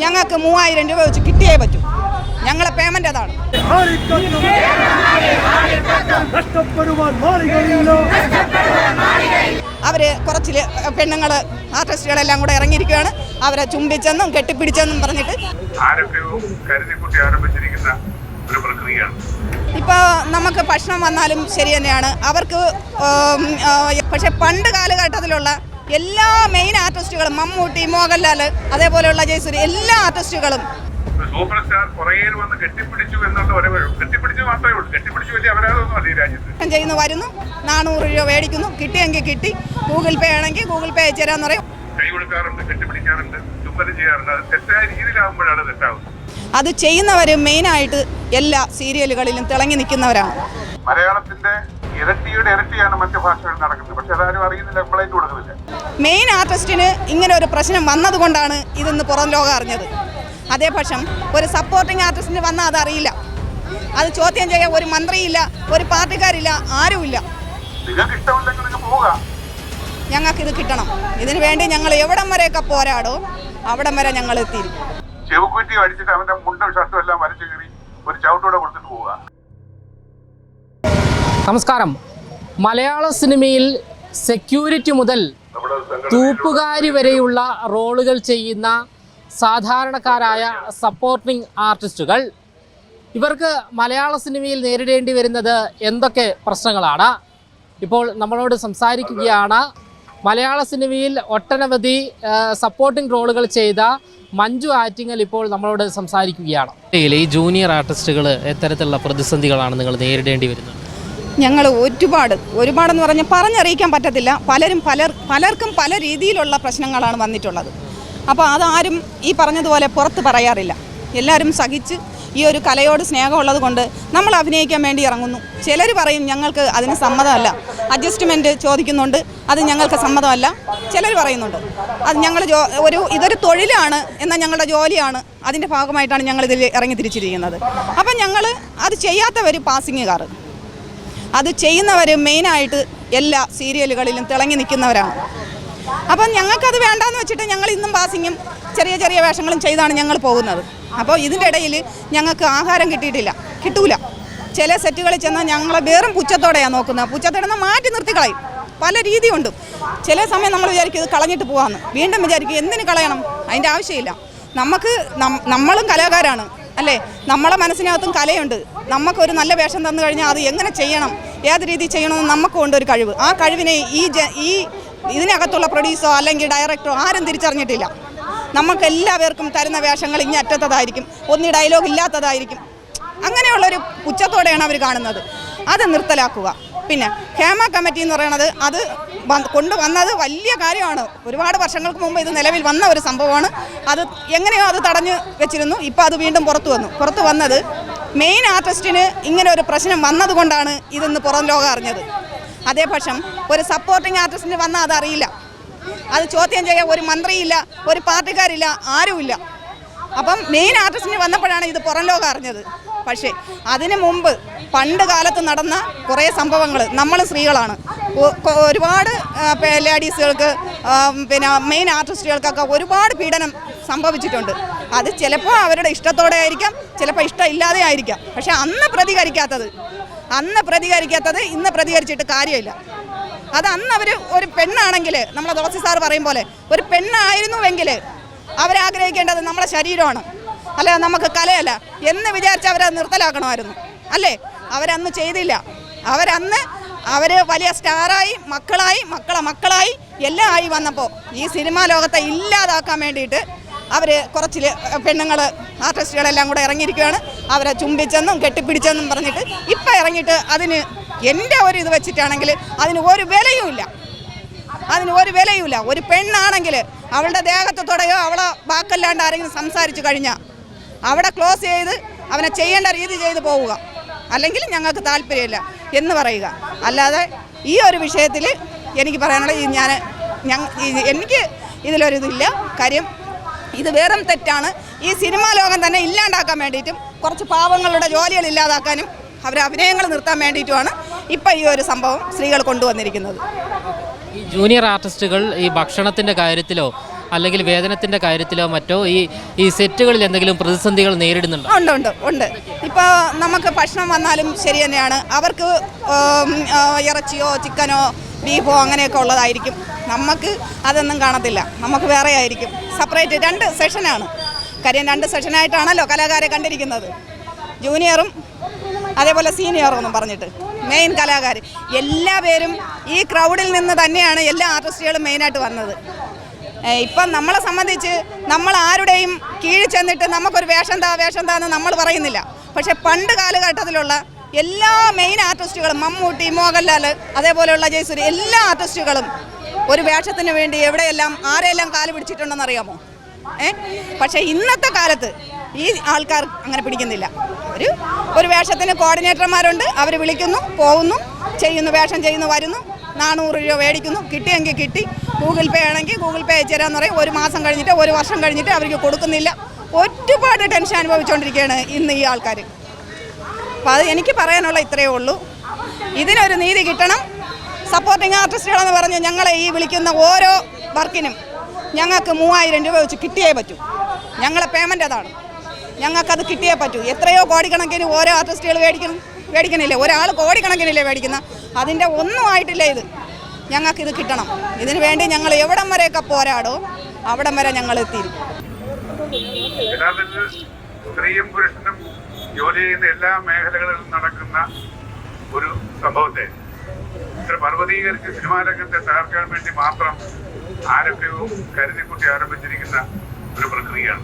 ഞങ്ങൾക്ക് 3000 രൂപ വെച്ച് കിട്ടിയേ പറ്റൂ. ഞങ്ങളെ പേയ്മെന്റ് അതാണ്. അവര് കുറച്ച് പെണ്ണുങ്ങൾ ആർട്ടിസ്റ്റുകളെല്ലാം കൂടെ ഇറങ്ങിയിരിക്കുകയാണ്. അവരെ ചുംബിച്ചെന്നും കെട്ടിപ്പിടിച്ചെന്നും പറഞ്ഞിട്ട് ഇപ്പോൾ നമുക്ക് ഭക്ഷണം വന്നാലും ശരി തന്നെയാണ് അവർക്ക്. പക്ഷെ പണ്ട് കാലഘട്ടത്തിലുള്ള എല്ലാ മെയിൻ ആർട്ടിസ്റ്റുകളും മമ്മൂട്ടി, മോഹൻലാൽ, അതേപോലെയുള്ള ജയസൂര്യ, എല്ലാ ആർട്ടിസ്റ്റുകളും സൂപ്പർ സ്റ്റാർ പുറകെ വന്ന് കെട്ടിപ്പിടിച്ചു എന്നുള്ള കെട്ടിപ്പിടിച്ചു മാത്രമേ ഉള്ളൂ. കെട്ടിപ്പിടിച്ച് വലിയ അപരാധമൊന്നും അല്ല ഈ രാജ്യത്ത്. ചെയ്യുന്നു, വരുന്നു, 400 രൂപ മേടിക്കുന്നു, കിട്ടിയെങ്കിൽ കിട്ടി, ഗൂഗിൾ പേ ആണെങ്കിൽ ഗൂഗിൾ പേ അയച്ചു തരാന്ന് പറയും. കൈ കൊടുക്കാറുണ്ട്, കെട്ടിപ്പിടിക്കാറുണ്ട്, ചുംബനം ചെയ്യാറുണ്ട്. അത് തെറ്റായ രീതിയിലാകുമ്പോഴാണ് തെറ്റാവുന്നത്. അത് ചെയ്യുന്നവർ മെയിനായിട്ട് എല്ലാ സീരിയലുകളിലും തിളങ്ങി നിൽക്കുന്നവരാണ്. മലയാളത്തിന്റെ ഇരട്ടിയുടെ ഇരട്ടിയാണ് മറ്റു ഭാഷകളിൽ നടക്കുന്നത്. പക്ഷെ അതാരും അറിയുന്നില്ല, കംപ്ലൈന്റ് കൊടുക്കുന്നില്ല. മെയിൻ ആർട്ടിസ്റ്റിന് ഇങ്ങനെ ഒരു പ്രശ്നം വന്നതുകൊണ്ടാണ് ഇതെന്ന് പുറം ലോകം അറിഞ്ഞത്. അതേപക്ഷം ഒരു സപ്പോർട്ടിംഗ് ആർട്ടിസ്റ്റിന് വന്നാൽ അതറിയില്ല. അത് ചോദ്യം ചെയ്യാൻ ഒരു മന്ത്രിയില്ല, ഒരു പാർട്ടിക്കാരില്ല, ആരുമില്ല. ഞങ്ങൾക്കിത് കിട്ടണം. ഇതിനു വേണ്ടി ഞങ്ങൾ എവിടം വരെയൊക്കെ പോരാടോ അവിടം വരെ ഞങ്ങൾ എത്തിയിരിക്കും. ചെവുക്കുറ്റി അടിച്ചിട്ട് അവന്റെ മുണ്ടും ഷർട്ടും എല്ലാം വലിച്ചു കീറി ഒരു ചവിട്ടൂടെ കൊടുത്തിട്ട് പോവുക. നമസ്കാരം. മലയാള സിനിമയിൽ സെക്യൂരിറ്റി മുതൽ തൂപ്പുകാരി വരെയുള്ള റോളുകൾ ചെയ്യുന്ന സാധാരണക്കാരായ സപ്പോർട്ടിംഗ് ആർട്ടിസ്റ്റുകൾ, ഇവർക്ക് മലയാള സിനിമയിൽ നേരിടേണ്ടി വരുന്നത് എന്തൊക്കെ പ്രശ്നങ്ങളാണ്? ഇപ്പോൾ നമ്മളോട് സംസാരിക്കുകയാണ് മലയാള സിനിമയിൽ ഒട്ടനവധി സപ്പോർട്ടിംഗ് റോളുകൾ ചെയ്ത മഞ്ജു ആറ്റിങ്ങൽ ഇപ്പോൾ നമ്മളോട് സംസാരിക്കുകയാണ്. ഈ ജൂനിയർ ആർട്ടിസ്റ്റുകൾ എത്തരത്തിലുള്ള പ്രതിസന്ധികളാണ് നിങ്ങൾ നേരിടേണ്ടി വരുന്നത്? ഞങ്ങൾ ഒരുപാടെന്ന് പറഞ്ഞാൽ പറഞ്ഞറിയിക്കാൻ പറ്റത്തില്ല. പലർക്കും പല രീതിയിലുള്ള പ്രശ്നങ്ങളാണ് വന്നിട്ടുള്ളത്. അപ്പോൾ അതാരും ഈ പറഞ്ഞതുപോലെ പുറത്ത് പറയാറില്ല. എല്ലാവരും സഹിച്ച് ഈ ഒരു കലയോട് സ്നേഹമുള്ളത് കൊണ്ട് നമ്മൾ അഭിനയിക്കാൻ വേണ്ടി ഇറങ്ങുന്നു. ചിലർ പറയും ഞങ്ങൾക്ക് അതിന് സമ്മതമല്ല, അഡ്ജസ്റ്റ്മെൻറ്റ് ചോദിക്കുന്നുണ്ട്, അത് ഞങ്ങൾക്ക് സമ്മതമല്ല. ചിലർ പറയുന്നുണ്ട് അത് ഞങ്ങൾ ഇതൊരു തൊഴിലാണ്, എന്നാൽ ഞങ്ങളുടെ ജോലിയാണ്, അതിൻ്റെ ഭാഗമായിട്ടാണ് ഞങ്ങളിതിൽ ഇറങ്ങി തിരിച്ചിരിക്കുന്നത്. അപ്പം ഞങ്ങൾ അത് ചെയ്യാത്തവർ പാസിങ്ങുകാർ, അത് ചെയ്യുന്നവർ മെയിനായിട്ട് എല്ലാ സീരിയലുകളിലും തിളങ്ങി നിൽക്കുന്നവരാണ്. അപ്പം ഞങ്ങൾക്കത് വേണ്ടാന്ന് വെച്ചിട്ട് ഞങ്ങൾ ഇന്നും പാസിങ്ങും ചെറിയ ചെറിയ വേഷങ്ങളും ചെയ്താണ് ഞങ്ങൾ പോകുന്നത്. അപ്പോൾ ഇതിൻ്റെ ഇടയിൽ ഞങ്ങൾക്ക് ആഹാരം കിട്ടൂല. ചില സെറ്റുകളിൽ ചെന്നാൽ ഞങ്ങളെ വേറും പുച്ഛത്തോടെയാണ് നോക്കുന്നത്. പുച്ഛത്തോടെ മാറ്റി നിർത്തിക്കളയും. പല രീതിയുണ്ട്. ചില സമയം നമ്മൾ വിചാരിക്കും ഇത് കളഞ്ഞിട്ട് പോകാമെന്ന്, വീണ്ടും വിചാരിക്കും എന്തിന് കളയണം, അതിൻ്റെ ആവശ്യമില്ല. നമ്മളും കലാകാരാണ് അല്ലേ? നമ്മളെ മനസ്സിനകത്തും കലയുണ്ട്. നമുക്കൊരു നല്ല വേഷം തന്നു കഴിഞ്ഞാൽ അത് എങ്ങനെ ചെയ്യണം, ഏത് രീതിയിൽ ചെയ്യണമെന്ന് നമുക്കുണ്ട് ഒരു കഴിവ്. ആ കഴിവിനെ ഈ ഇതിനകത്തുള്ള പ്രൊഡ്യൂസറോ അല്ലെങ്കിൽ ഡയറക്ടറോ ആരും തിരിച്ചറിഞ്ഞിട്ടില്ല. നമുക്കെല്ലാവർക്കും തരുന്ന വേഷങ്ങൾ ഇനി അറ്റത്തതായിരിക്കും, ഒന്നി ഡയലോഗ് ഇല്ലാത്തതായിരിക്കും. അങ്ങനെയുള്ളൊരു പുച്ഛത്തോടെയാണ് അവർ കാണുന്നത്. അത് നിർത്തലാക്കുക. പിന്നെ ഹേമ കമ്മിറ്റി എന്ന് പറയുന്നത് അത് കൊണ്ടുവന്നത് വലിയ കാര്യമാണ്. ഒരുപാട് വർഷങ്ങൾക്ക് മുമ്പ് ഇത് നിലവിൽ വന്ന ഒരു സംഭവമാണ്. അത് എങ്ങനെയോ അത് തടഞ്ഞു വെച്ചിരുന്നു. ഇപ്പോൾ അത് വീണ്ടും പുറത്തു വന്നത് മെയിൻ ആർട്ടിസ്റ്റിന് ഇങ്ങനെ ഒരു പ്രശ്നം വന്നതുകൊണ്ടാണ് ഇതെന്ന് പുറം ലോകം അറിഞ്ഞത്. അതേപക്ഷം ഒരു സപ്പോർട്ടിംഗ് ആർട്ടിസ്റ്റിന് വന്നാൽ അതറിയില്ല. അത് ചോദ്യം ചെയ്യാൻ ഒരു മന്ത്രിയില്ല, ഒരു പാർട്ടിക്കാരില്ല, ആരുമില്ല. അപ്പം മെയിൻ ആർട്ടിസ്റ്റിന് വന്നപ്പോഴാണ് ഇത് പുറം ലോകം അറിഞ്ഞത്. പക്ഷേ അതിനു മുമ്പ് പണ്ട് കാലത്ത് നടന്ന കുറേ സംഭവങ്ങൾ, നമ്മൾ സ്ത്രീകളാണ്, ഒരുപാട് ലേഡീസുകൾക്ക് പിന്നെ മെയിൻ ആർട്ടിസ്റ്റുകൾക്കൊക്കെ ഒരുപാട് പീഡനം സംഭവിച്ചിട്ടുണ്ട്. അത് ചിലപ്പോൾ അവരുടെ ഇഷ്ടത്തോടെ ആയിരിക്കാം, ചിലപ്പോൾ ഇഷ്ടമില്ലാതെ ആയിരിക്കാം. പക്ഷെ അന്ന് പ്രതികരിക്കാത്തത് ഇന്ന് പ്രതികരിച്ചിട്ട് കാര്യമില്ല. അത് അന്ന് അവർ ഒരു പെണ്ണാണെങ്കിൽ, നമ്മളെ തുളസി സാർ പറയും പോലെ ഒരു പെണ്ണായിരുന്നുവെങ്കിൽ അവരാഗ്രഹിക്കേണ്ടത് നമ്മളെ ശരീരമാണ്, അല്ല നമുക്ക് കലയല്ല എന്ന് വിചാരിച്ച് അവരത് നിർത്തലാക്കണമായിരുന്നു അല്ലേ? അവരന്ന് ചെയ്തില്ല. അവർ വലിയ സ്റ്റാറായി, മക്കളായി എല്ലാം ആയി വന്നപ്പോൾ ഈ സിനിമാ ലോകത്തെ ഇല്ലാതാക്കാൻ വേണ്ടിയിട്ട് അവർ കുറച്ച് പെണ്ണുങ്ങൾ ആർട്ടിസ്റ്റുകളെല്ലാം കൂടെ ഇറങ്ങിയിരിക്കുകയാണ്. അവരെ ചുംബിച്ചെന്നും കെട്ടിപ്പിടിച്ചെന്നും പറഞ്ഞിട്ട് ഇപ്പം ഇറങ്ങിയിട്ട് അതിന് എൻ്റെ ഒരു ഇത് വെച്ചിട്ടാണെങ്കിൽ അതിന് ഒരു വിലയുമില്ല. ഒരു പെണ്ണാണെങ്കിൽ അവളുടെ ദേഹത്തോടെയോ അവളെ വാക്കല്ലാണ്ട് ആരെങ്കിലും സംസാരിച്ചു കഴിഞ്ഞാൽ അവിടെ ക്ലോസ് ചെയ്ത് അവനെ ചെയ്യേണ്ട രീതി ചെയ്ത് പോവുക, അല്ലെങ്കിൽ ഞങ്ങൾക്ക് താല്പര്യമില്ല എന്ന് പറയുക. അല്ലാതെ ഈ ഒരു വിഷയത്തിൽ എനിക്ക് പറയാനുള്ളത് എനിക്ക് ഇതിലൊരിതില്ല. കാര്യം ഇത് വേറും തെറ്റാണ്. ഈ സിനിമാ ലോകം തന്നെ ഇല്ലാണ്ടാക്കാൻ വേണ്ടിയിട്ടും കുറച്ച് പാവങ്ങളുടെ ജോലികൾ ഇല്ലാതാക്കാനും അവരെ അഭിനയങ്ങൾ നിർത്താൻ വേണ്ടിയിട്ടുമാണ് ഇപ്പം ഈ ഒരു സംഭവം സ്ത്രീകൾ കൊണ്ടുവന്നിരിക്കുന്നത്. ഈ ജൂനിയർ ആർട്ടിസ്റ്റുകൾ ഈ ഭക്ഷണത്തിൻ്റെ കാര്യത്തിലോ അല്ലെങ്കിൽ വേതനത്തിൻ്റെ കാര്യത്തിലോ മറ്റോ ഈ സെറ്റുകളിൽ എന്തെങ്കിലും പ്രതിസന്ധികൾ നേരിടുന്നുണ്ടോ? ഉണ്ട്. ഇപ്പോൾ നമുക്ക് ഭക്ഷണം വന്നാലും ശരി തന്നെയാണ്. അവർക്ക് ഇറച്ചിയോ ചിക്കനോ ബീഫോ അങ്ങനെയൊക്കെ ഉള്ളതായിരിക്കും. നമുക്ക് അതൊന്നും കാണത്തില്ല. നമുക്ക് വേറെ ആയിരിക്കും. സെപ്പറേറ്റ് 2 സെഷനാണ്. കാര്യം 2 സെഷനായിട്ടാണല്ലോ കലാകാരെ കണ്ടിരിക്കുന്നത്. ജൂനിയറും അതേപോലെ സീനിയറും എന്നും പറഞ്ഞിട്ട് മെയിൻ കലാകാർ എല്ലാവരും ഈ ക്രൗഡിൽ നിന്ന് തന്നെയാണ് എല്ലാ ആർട്ടിസ്റ്റുകളും മെയിനായിട്ട് വന്നത്. ഇപ്പം നമ്മളെ സംബന്ധിച്ച് നമ്മൾ ആരുടെയും കീഴിൽ ചെന്നിട്ട് നമുക്കൊരു വേഷം താന്ന് നമ്മൾ പറയുന്നില്ല. പക്ഷേ പണ്ട് കാലഘട്ടത്തിലുള്ള എല്ലാ മെയിൻ ആർട്ടിസ്റ്റുകളും മമ്മൂട്ടി, മോഹൻലാൽ, അതേപോലെയുള്ള ജയസൂര്യ എല്ലാ ആർട്ടിസ്റ്റുകളും ഒരു വേഷത്തിന് വേണ്ടി എവിടെയെല്ലാം ആരെയെല്ലാം കാല് പിടിച്ചിട്ടുണ്ടെന്ന് അറിയാമോ? പക്ഷേ ഇന്നത്തെ കാലത്ത് ഈ ആൾക്കാർ അങ്ങനെ പിടിക്കുന്നില്ല. ഒരു വേഷത്തിന് കോർഡിനേറ്റർമാരുണ്ട്. അവർ വിളിക്കുന്നു, പോകുന്നു, ചെയ്യുന്നു, വേഷം ചെയ്യുന്നു, വരുന്നു, 400 രൂപ മേടിക്കുന്നു. കിട്ടിയെങ്കിൽ കിട്ടി. ഗൂഗിൾ പേ ആണെങ്കിൽ ഗൂഗിൾ പേ അയച്ചു തരാമെന്ന് പറയും. 1 മാസം കഴിഞ്ഞിട്ട് 1 വർഷം കഴിഞ്ഞിട്ട് അവർക്ക് കൊടുക്കുന്നില്ല. ഒരുപാട് ടെൻഷൻ അനുഭവിച്ചുകൊണ്ടിരിക്കുകയാണ് ഇന്ന് ഈ ആൾക്കാർ. അപ്പോൾ അത് എനിക്ക് പറയാനുള്ള ഇത്രയേ ഉള്ളൂ. ഇതിനൊരു നീതി കിട്ടണം. സപ്പോർട്ടിങ് ആർട്ടിസ്റ്റുകളെന്ന് പറഞ്ഞ് ഞങ്ങളെ ഈ വിളിക്കുന്ന ഓരോ വർക്കിനും ഞങ്ങൾക്ക് 3000 രൂപ വെച്ച് കിട്ടിയേ പറ്റൂ. ഞങ്ങളെ പേയ്മെൻ്റ് അതാണ്. ഞങ്ങൾക്കത് കിട്ടിയേ പറ്റൂ. എത്രയോ കോടിക്കണക്കിന് ഓരോ ആർട്ടിസ്റ്റുകൾ മേടിക്കണില്ലേ? ഒരാൾ കോടിക്കണക്കിനല്ലേ മേടിക്കുന്ന? അതിൻ്റെ ഒന്നും ആയിട്ടില്ല ഇത്. ഞങ്ങൾക്കിത് കിട്ടണം. ഇതിനു വേണ്ടി ഞങ്ങൾ എവിടം വരെയൊക്കെ പോരാടോ അവിടം വരെ ഞങ്ങൾ എത്തിയിരിക്കും. യഥാർത്ഥത്തിൽ സ്ത്രീയും പുരുഷനും ജോലി ചെയ്യുന്ന എല്ലാ മേഖലകളിലും നടക്കുന്ന ഒരു സംഭവത്തെ ഇത്ര പർവ്വതീകരിച്ച് സിനിമാ രംഗത്തെ തകർക്കാൻ വേണ്ടി മാത്രം ആരൊക്കെയോ കരുതിക്കുട്ടി ആരംഭിച്ചിരിക്കുന്ന ഒരു പ്രക്രിയയാണ്.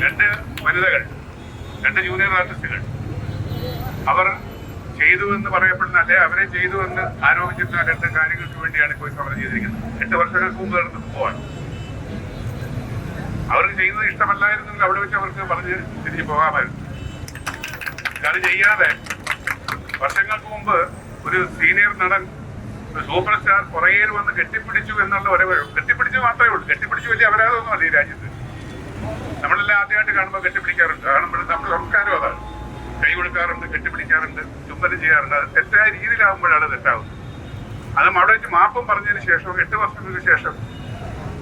2 വനിതകൾ, 2 ജൂനിയർ ആർട്ടിസ്റ്റുകൾ അവർ ചെയ്തു എന്ന് പറയപ്പെടുന്ന അല്ലെ അവരെ ചെയ്തു എന്ന് ആരോപിച്ചിരുന്ന 2 കാര്യങ്ങൾക്ക് വേണ്ടിയാണ് ഇപ്പോൾ സമരം ചെയ്തിരിക്കുന്നത്. 8 വർഷങ്ങൾക്ക് മുമ്പ് നടന്ന സംഭവമാണ്. അവർക്ക് ചെയ്യുന്നത് ഇഷ്ടമല്ലായിരുന്നെങ്കിൽ അവിടെ വെച്ച് അവർക്ക് പറഞ്ഞ് തിരിച്ചു പോകാമായിരുന്നു. അത് ചെയ്യാതെ വർഷങ്ങൾക്ക് മുമ്പ് ഒരു സീനിയർ നടൻ, ഒരു സൂപ്പർ സ്റ്റാർ പുറകേൽ വന്ന് കെട്ടിപ്പിടിച്ചു എന്നുള്ള കെട്ടിപ്പിടിച്ചു മാത്രമേ ഉള്ളൂ. കെട്ടിപ്പിടിച്ചു വലിയ അപരാധമൊന്നുമല്ല ഈ രാജ്യത്ത്. നമ്മളെല്ലാം ആദ്യമായിട്ട് കാണുമ്പോൾ കെട്ടിപ്പിടിക്കാറുണ്ട്. കാണുമ്പോൾ നമ്മുടെ സംസ്കാരം അതാണ്. കൈ കൊടുക്കാറുണ്ട്, കെട്ടിപ്പിടിക്കാറുണ്ട്, ചുംബനം ചെയ്യാറുണ്ട്. അത് തെറ്റായ രീതിയിലാകുമ്പോഴാണ് തെറ്റാവുന്നത്. അതും അവിടെ വെച്ച് മാപ്പും പറഞ്ഞതിന് ശേഷം 8 വർഷത്തിന് ശേഷം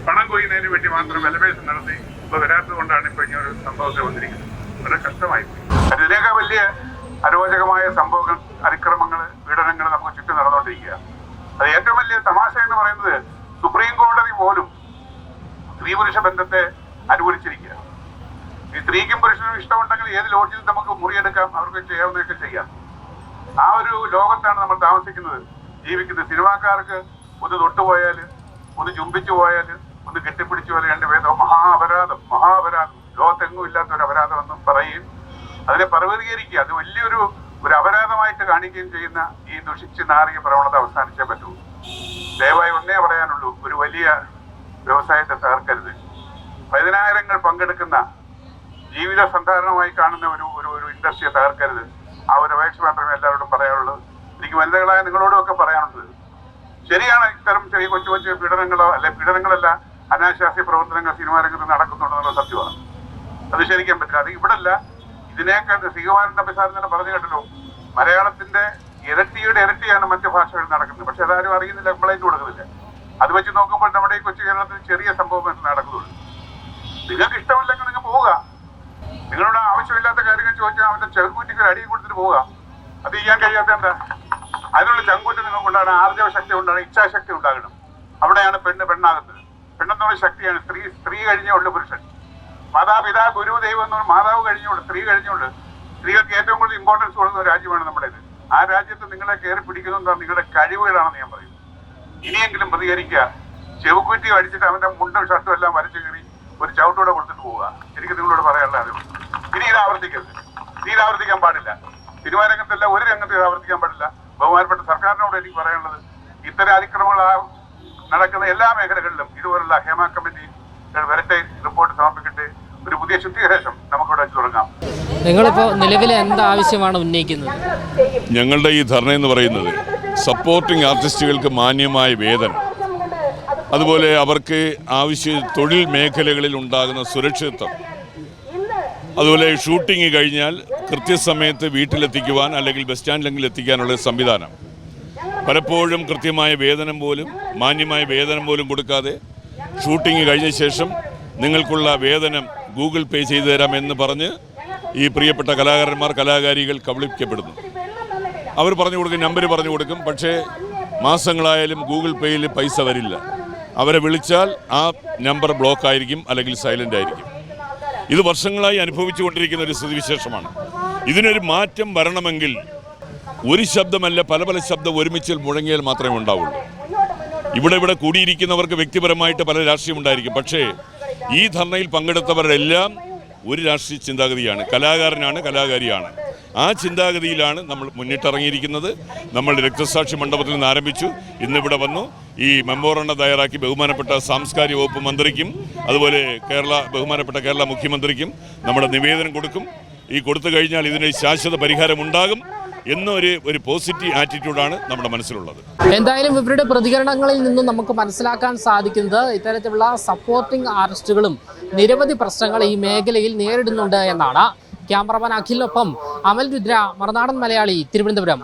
പണം കൊയ്യുന്നതിന് വേണ്ടി മാത്രം വിലപേശം നടത്തി ഇപ്പോൾ വരാത്തത് കൊണ്ടാണ് ഇപ്പോൾ ഇങ്ങനെ ഒരു സംഭവത്തിൽ വന്നിരിക്കുന്നത്. വളരെ കഷ്ടമായി പോയി. അതിനേക്കാൾ വലിയ അരോചകമായ സംഭവങ്ങൾ, അതിക്രമങ്ങൾ, പീഡനങ്ങൾ നമുക്ക് ചുറ്റും നടന്നുകൊണ്ടിരിക്കുക. അത് ഏറ്റവും വലിയ തമാശ എന്ന് പറയുന്നത് സുപ്രീം കോടതി പോലും സ്ത്രീ പുരുഷ ബന്ധത്തെ അനുകൂലിച്ചിരിക്കുക. ഈ സ്ത്രീക്കും പുരുഷനും ഇഷ്ടമുണ്ടെങ്കിൽ ഏത് ലോഡ്ജിൽ നമുക്ക് മുറിയെടുക്കാം, അവർക്ക് ചെയ്യാവുന്നതൊക്കെ ചെയ്യാം. ആ ഒരു ലോകത്താണ് നമ്മൾ താമസിക്കുന്നത്, ജീവിക്കുന്നത്. സിനിമാക്കാർക്ക് ഒന്ന് തൊട്ടുപോയാൽ, ഒന്ന് ചുംബിച്ചു പോയാൽ, ഒന്ന് കെട്ടിപ്പിടിച്ചു പോലെ 2 പേരോ മഹാപരാധം ലോകത്തെങ്ങും ഇല്ലാത്ത ഒരു അപരാധം എന്നും പറയുകയും അതിനെ പർവ്വതീകരിക്കുക, അത് വലിയൊരു അപരാധമായിട്ട് കാണിക്കുകയും ചെയ്യുന്ന ഈ ദുഷിച്ച് നാറിയ പ്രവണത അവസാനിച്ചേ പറ്റൂ. ദയവായി ഒന്നേ പറയാനുള്ളൂ, ഒരു വലിയ വ്യവസായത്തെ തകർക്കരുത്. 10000 പങ്കെടുക്കുന്ന ജീവിത സന്ധാരണമായി കാണുന്ന ഒരു ഇൻഡസ്ട്രിയെ തകർക്കരുത്. ആ ഒരു അപേക്ഷ മാത്രമേ എല്ലാവരോടും പറയാനുള്ളൂ. എനിക്ക് വനിതകളായ നിങ്ങളോടും ഒക്കെ പറയാനുള്ളത്, ശരിയാണ്, ഇത്തരം ചെറിയ കൊച്ചു പീഡനങ്ങളോ പീഡനങ്ങളല്ല, അനാശാസ്യ പ്രവർത്തനങ്ങൾ സിനിമാ രംഗത്ത് നടക്കുന്നുണ്ടെന്നുള്ള സത്യമാണ്. അത് ശരിക്കാൻ പറ്റില്ല. അത് ഇവിടെ അല്ല, ഇതിനേക്കാൾ ശ്രീകുമാരൻ തമ്പിസാർ തന്നെ പറഞ്ഞു കേട്ടല്ലോ, മലയാളത്തിന്റെ ഇരട്ടിയാണ് മറ്റു ഭാഷകളിൽ നടക്കുന്നത്. പക്ഷെ അതാരും അറിയുന്നില്ല, കംപ്ലൈന്റ് കൊടുക്കുന്നില്ല. അത് വെച്ച് നോക്കുമ്പോൾ നമ്മുടെ ഈ കൊച്ചു കേരളത്തിൽ ചെറിയ സംഭവം നടക്കുന്നുള്ളൂ. നിങ്ങൾക്ക് ഇഷ്ടമില്ലെങ്കിൽ നിങ്ങൾ പോവുക. നിങ്ങളോട് ആവശ്യമില്ലാത്ത കാര്യങ്ങൾ ചോദിച്ചാൽ അവന്റെ ചെറുകുറ്റിക്ക് ഒരു അടിയും കൊടുത്തിട്ട് പോവുക. അത് ചെയ്യാൻ കഴിയാത്ത എന്താ? അതിനുള്ള ചങ്കൂറ്റ് നിങ്ങൾക്കുണ്ടാകണം, ആർജവ ശക്തി ഉണ്ടാകണം, ഇച്ഛാശക്തി ഉണ്ടാകണം. അവിടെയാണ് പെണ്ണാകുന്നത്. പെണ്ണെന്നുള്ള ശക്തിയാണ്. സ്ത്രീ കഴിഞ്ഞേ ഉള്ളു പുരുഷൻ. മാതാപിതാ ഗുരു ദൈവം എന്ന് പറഞ്ഞാൽ മാതാവ് കഴിഞ്ഞുള്ളൂ, സ്ത്രീ കഴിഞ്ഞുള്ളൂ. സ്ത്രീകൾക്ക് ഏറ്റവും കൂടുതൽ ഇമ്പോർട്ടൻസ് കൊടുക്കുന്ന ഒരു രാജ്യമാണ് നമ്മുടേത്. ആ രാജ്യത്ത് നിങ്ങളെ കയറി പിടിക്കുന്നതാണ് നിങ്ങളുടെ കഴിവുകളാണെന്ന് ഞാൻ പറയും. ഇനിയെങ്കിലും പ്രതികരിക്കുക. ചെവുക്കുറ്റി അടിച്ചിട്ട് അവന്റെ മുണ്ടും ഷർട്ടും എല്ലാം വരച്ചു കയറി ഒരു ചവിട്ടൂടെ കൊടുത്തിട്ട് പോവുക. എനിക്ക് നിങ്ങളോട് പറയാനുള്ള അറിവ്. ഇനി ഇത് ആവർത്തിക്കരുത്. ഇത് ആവർത്തിക്കാൻ പാടില്ല. സിനിമാ രംഗത്തല്ല, ഒരു രംഗത്ത് ഇത് ആവർത്തിക്കാൻ പാടില്ല. ബഹുമാനപ്പെട്ട സർക്കാരിനോട് എനിക്ക് പറയാനുള്ളത്, ഇത്തരം അതിക്രമങ്ങൾ നടക്കുന്ന എല്ലാ മേഖലകളിലും ഇതുപോലുള്ള ഹേമ കമ്മിറ്റി വരട്ടെ, റിപ്പോർട്ട് സമർപ്പിക്കട്ടെ. ഒരു പുതിയ ശുദ്ധീകരണം നമുക്കിവിടെ വെച്ച് തുടങ്ങാം. നിങ്ങളിപ്പോൾ നിലവിലെ എന്താവശ്യമാണ് ഉന്നയിക്കുന്നത്? ഞങ്ങളുടെ ഈ ധർണ എന്ന് പറയുന്നത് സപ്പോർട്ടിംഗ് ആർട്ടിസ്റ്റുകൾക്ക് മാന്യമായ വേതനം, അതുപോലെ അവർക്ക് തൊഴിൽ മേഖലകളിൽ ഉണ്ടാകുന്ന സുരക്ഷിതത്വം, അതുപോലെ ഷൂട്ടിംഗ് കഴിഞ്ഞാൽ കൃത്യസമയത്ത് വീട്ടിലെത്തിക്കുവാൻ അല്ലെങ്കിൽ ബസ് സ്റ്റാൻഡിലെങ്കിലും എത്തിക്കാനുള്ള സംവിധാനം. പലപ്പോഴും കൃത്യമായ വേതനം പോലും, മാന്യമായ വേതനം പോലും കൊടുക്കാതെ ഷൂട്ടിംഗ് കഴിഞ്ഞ ശേഷം നിങ്ങൾക്കുള്ള വേതനം ഗൂഗിൾ പേ ചെയ്തു തരാമെന്ന് പറഞ്ഞ് ഈ പ്രിയപ്പെട്ട കലാകാരന്മാർ കലാകാരികൾ കബളിപ്പിക്കപ്പെടുന്നു. അവർ പറഞ്ഞു കൊടുക്കും, നമ്പർ പറഞ്ഞു കൊടുക്കും, പക്ഷേ മാസങ്ങളായാലും ഗൂഗിൾ പേയിൽ പൈസ വരില്ല. അവരെ വിളിച്ചാൽ ആ നമ്പർ ബ്ലോക്ക് ആയിരിക്കും, അല്ലെങ്കിൽ സൈലൻ്റ് ആയിരിക്കും. ഇത് വർഷങ്ങളായി അനുഭവിച്ചു കൊണ്ടിരിക്കുന്ന ഒരു സ്ഥിതിവിശേഷമാണ്. ഇതിനൊരു മാറ്റം വരണമെങ്കിൽ ഒരു ശബ്ദമല്ല, പല പല ശബ്ദം ഒരുമിച്ച് മുഴങ്ങിയാൽ മാത്രമേ ഉണ്ടാവുള്ളൂ. ഇവിടെ കൂടിയിരിക്കുന്നവർക്ക് വ്യക്തിപരമായിട്ട് പല രാഷ്ട്രീയം ഉണ്ടായിരിക്കും, പക്ഷേ ഈ ധർണയിൽ പങ്കെടുത്തവരെല്ലാം ഒരു രാഷ്ട്രീയ ചിന്താഗതിയാണ്, കലാകാരനാണ്, കലാകാരിയാണ്. ആ ചിന്താഗതിയിലാണ് നമ്മൾ മുന്നിട്ടിറങ്ങിയിരിക്കുന്നത്. നമ്മൾ രക്തസാക്ഷി മണ്ഡപത്തിൽ നിന്ന് ആരംഭിച്ചു, ഇന്നിവിടെ വന്നു. ഈ മെമ്മോറണ്ടം തയ്യാറാക്കി ബഹുമാനപ്പെട്ട സാംസ്കാരിക വകുപ്പ് മന്ത്രിക്കും അതുപോലെ ബഹുമാനപ്പെട്ട കേരള മുഖ്യമന്ത്രിക്കും നമ്മുടെ നിവേദനം കൊടുക്കും. ഈ കൊടുത്തു കഴിഞ്ഞാൽ ഇതിന് ശാശ്വത പരിഹാരമുണ്ടാകും എന്നൊരു പോസിറ്റീവ് ആറ്റിറ്റ്യൂഡാണ് നമ്മുടെ മനസ്സിലുള്ളത്. എന്തായാലും ഇവരുടെ പ്രതികരണങ്ങളിൽ നിന്നും നമുക്ക് മനസ്സിലാക്കാൻ സാധിക്കുന്നത് ഇത്തരത്തിലുള്ള സപ്പോർട്ടിംഗ് ആർട്ടിസ്റ്റുകളും നിരവധി പ്രശ്നങ്ങൾ ഈ മേഖലയിൽ നേരിടുന്നുണ്ട് എന്നാണ്. ക്യാമറമാൻ അഖിലിനൊപ്പം അമൽ രുദ്ര, മറുനാടൻ മലയാളി, തിരുവനന്തപുരം.